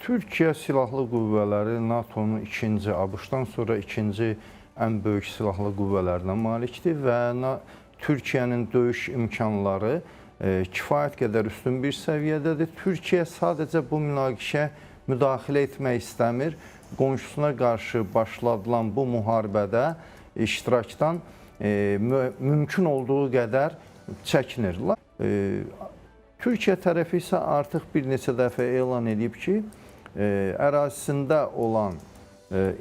Türkiyə Silahlı Qüvvələri NATO-nun ikinci, ABŞ-dan sonra ikinci ən böyük silahlı qüvvələrinə malikdir və Türkiyənin döyüş imkanları kifayət qədər üstün bir səviyyədədir. Türkiyə sadəcə bu münaqişəyə müdaxilə etmək istəmir. Qonşusuna qarşı başladılan bu müharibədə iştirakdan mümkün olduğu qədər çəkinirlər. Türkiyə tərəfi isə artıq bir neçə dəfə elan edib ki, ərazisində olan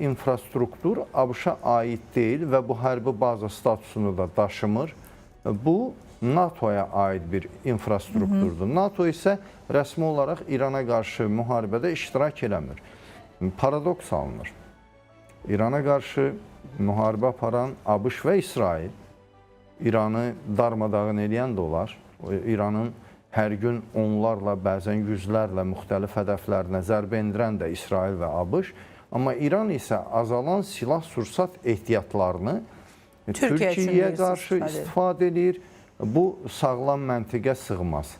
infrastruktur ABŞ-a aid deyil və bu hərbi baza statusunu da daşımır. Bu, NATO-ya aid bir infrastrukturdur. NATO isə rəsmi olaraq İrana qarşı müharibədə iştirak eləmir. Paradoks alınır. İrana qarşı müharibə aparan ABŞ və İsrail, İranı darmadağın edən də olar. İranın hər gün onlarla, bəzən yüzlərlə müxtəlif hədəflərinə zərbə endirən də İsrail və ABŞ. Amma İran isə azalan silah-sursat ehtiyatlarını Türkiyəyə qarşı istifadə edir. Bu, sağlam məntiqə sığmaz.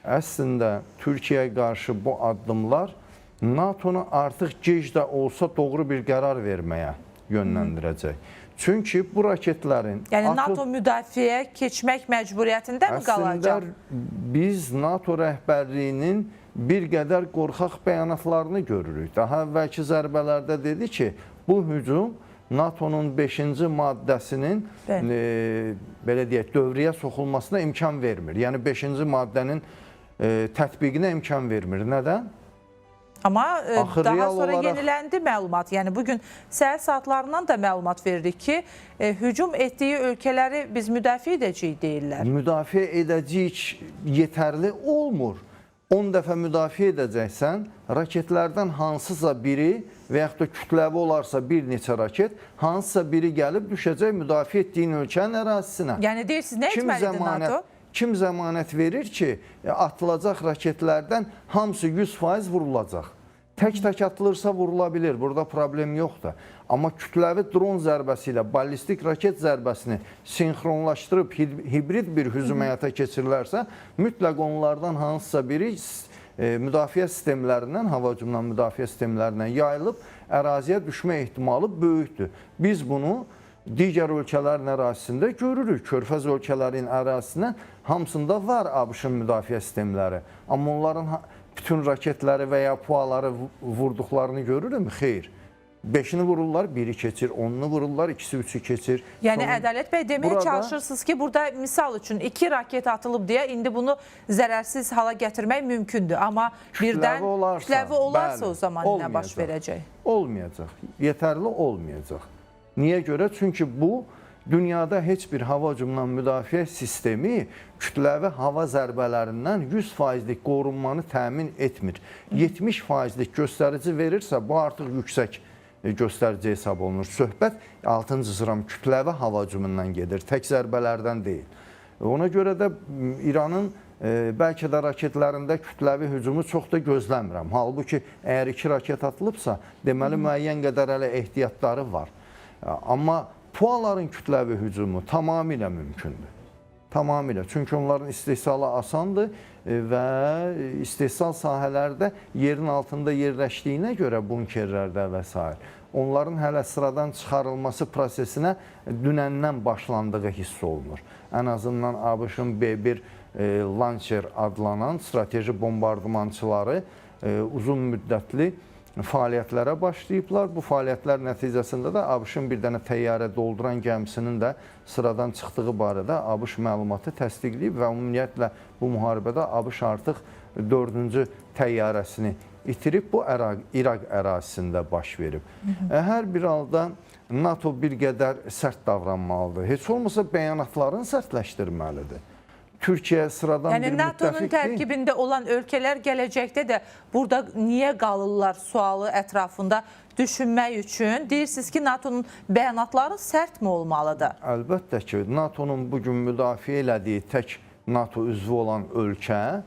Əslində, Türkiyəyə qarşı bu addımlar NATO-nu artıq gec də olsa doğru bir qərar verməyə yönləndirəcək. Çünki bu raketlərin... Yəni, NATO müdafiəyə keçmək məcburiyyətində mi qalacaq? Əslində, biz NATO rəhbərliyinin bir qədər qorxaq bəyanatlarını görürük. Daha əvvəlki zərbələrdə dedi ki, bu hücum NATO-nun 5-ci maddəsinin belə deyək, dövrəyə soxulmasına imkan vermir. Yəni, 5-ci maddənin tətbiqinə imkan vermir. Nədən? Amma daha sonra yeniləndi məlumat. Yəni, bugün səhər saatlarından da məlumat veririk ki, hücum etdiyi ölkələri biz müdafiə edəcəyik deyirlər. Müdafiə edəcəyik yetərli olmur. 10 dəfə müdafiə edəcəksən, raketlərdən hansısa biri və yaxud da kütləvi olarsa bir neçə raket, hansısa biri gəlib düşəcək müdafiə etdiyin ölkənin ərazisinə. Yəni, deyirsiniz, nə etməlidir NATO? Kim zəmanət verir ki, atılacaq raketlərdən hamısı 100% vurulacaq. Tək-tək atılırsa vurula bilir, burada problem yoxdur. Amma kütləvi dron zərbəsi ilə ballistik raket zərbəsini sinxronlaşdırıb hibrid bir hücum həyata keçirilərsə, mütləq onlardan hansısa biri müdafiə sistemlərindən, hava hücumundan müdafiə sistemlərindən yayılıb əraziyə düşmə ehtimalı böyükdür. Biz bunu digər ölkələrin ərazisində görürük. Körfəz ölkələrin ərazisindən hamısında var ABŞ-ın müdafiə sistemləri. Amma onların bütün raketləri və ya puaları vurduqlarını görürüm, xeyr. 5-ini vururlar, 1-i keçir, 10-unu vururlar, 2-si, 3-ü keçir. Yəni, Ədalət bəy, deməyə çalışırsınız ki, burada misal üçün 2 raket atılıb deyə indi bunu zərərsiz hala gətirmək mümkündür. Amma birdən kütləvi olarsa o zaman nə baş verəcək? Olmayacaq, yetərli olmayacaq. Niyə görə? Çünki bu, dünyada heç bir hava hücumundan müdafiə sistemi kütləvi hava zərbələrindən 100%lik qorunmanı təmin etmir. 70%lik göstərici verirsə, bu artıq yüksək göstərici hesab olunur. Söhbət 6-cı sıram kütləvi hava hücumundan gedir, tək zərbələrdən deyil. Ona görə də İranın bəlkə də raketlərində kütləvi hücumu çox da gözləmirəm. Halbuki, əgər 2 raket atılıbsa, deməli müəyyən qədər hələ ehtiyatları var. Amma PUA-ların kütləvi hücumu tamamilə mümkündür. Tamamilə. Çünki onların istehsalı asandır və istehsal sahələrdə yerin altında yerləşdiyinə görə bunkerlərdə və s. Onların hələ sıradan çıxarılması prosesinə dünəndən başlandığı hiss olunur. Ən azından ABŞ-ın B-1 Launcher adlanan strateji bombardımançıları uzun müddətli fəaliyyətlərə başlayıblar. Bu fəaliyyətlər nəticəsində də ABŞ-ın bir dənə təyyarə dolduran gəmisinin də sıradan çıxdığı barədə ABŞ məlumatı təsdiqləyib və ümumiyyətlə bu müharibədə ABŞ artıq 4-cü təyyarəsini itirib, bu İraq ərazisində baş verib. Hər bir halda NATO bir qədər sərt davranmalıdır. Heç olmasa bəyanatlarını sərtləşdirməlidir. Türkiyə sıradan bir müttəfiq deyil. Yəni, NATO-nun tərkibində olan ölkələr gələcəkdə də burada niyə qalırlar sualı ətrafında düşünmək üçün? Deyirsiniz ki, NATO-nun bəyanatları sərtmi olmalıdır? Əlbəttə ki, NATO-nun bugün müdafiə elədiyi tək NATO üzvü olan ölkə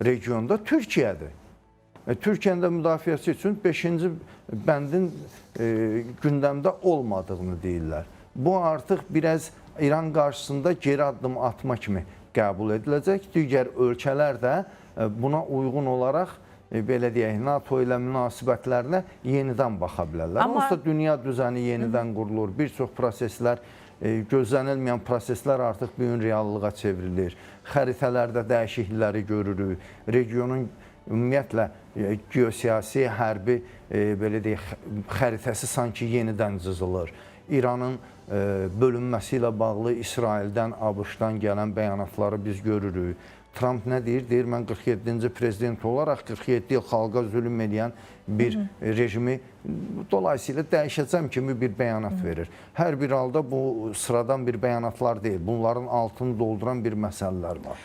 regionda Türkiyədir. Türkiyənin də müdafiəsi üçün 5-ci bəndin gündəmdə olmadığını deyirlər. Bu artıq biraz İran qarşısında geri addım atma kimi qəbul ediləcək. Digər ölkələr də buna uyğun olaraq belə deyək, NATO ilə münasibətlərinə yenidən baxa bilərlər. Amma onsuz da dünya düzəni yenidən qurulur. Bir çox proseslər, gözlənilməyən proseslər artıq bu gün reallığa çevrilir. Xəritələrdə dəyişiklikləri görürük. Regionun ümumiyyətlə geosiyasi, hərbi belə deyək, xəritəsi sanki yenidən cızılır. İranın bölünməsi ilə bağlı İsraildən, ABŞ-dan gələn bəyanatları biz görürük. Trump nə deyir? Deyir, mən 47-ci prezident olaraq 47 il xalqa zülm edən bir rejimi dolayısıyla dəyişəcəm kimi bir bəyanat verir. Hər bir halda bu sıradan bir bəyanatlar deyil. Bunların altını dolduran bir məsələlər var.